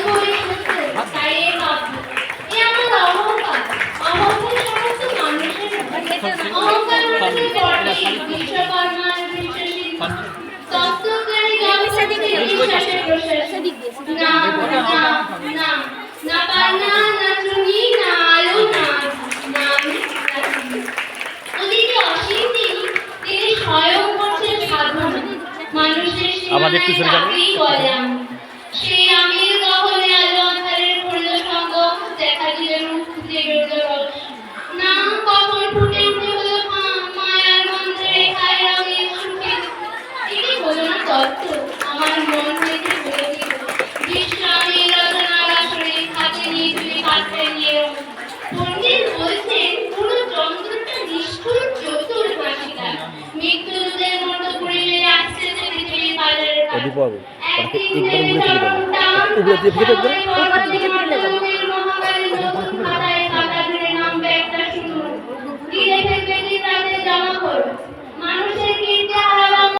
হবে সত্য, তাই এ কাব্য। এ আমার অহংকার, অহংকার সমস্ত মানুষের অহংকার হচ্ছে বটেই বিশ্বকর্মার বিশ্বশিল্পী তত্ত্বজ্ঞানী জগৎকে বিশ্বাসের প্রশ্বাসী। না না না, না পান্না, না চুনি, না আলো, না না চিনি। অতীতে অসীম তিনি স্বয়ং করছেন সাধনা মানুষের সীমানায় তাকেই বলে আমি। সেই আমির দখলে আলো আঁধারের করল সঙ্গ, দেখা দিল রূপ জেগে উঠল রস। না কখন ফুটে উঠে হলো মায়ার মন্ত্রে রেখায় রঙের সুখে। এটি হলো না তত্ত্ব, আমার মন হয়েছে বলে দিল বিশ্রামের রচনার আসরে হাতে নিয়ে তুলে কাটতে নিয়ে। পণ্ডিত বলছেন পুরো যন্ত্রটা নিষ্ঠুর চতুর ভাষিকা মৃত্যুদের মতো ঘুরে ফিরে আসছে পৃথিবীর বাজারে। একদিন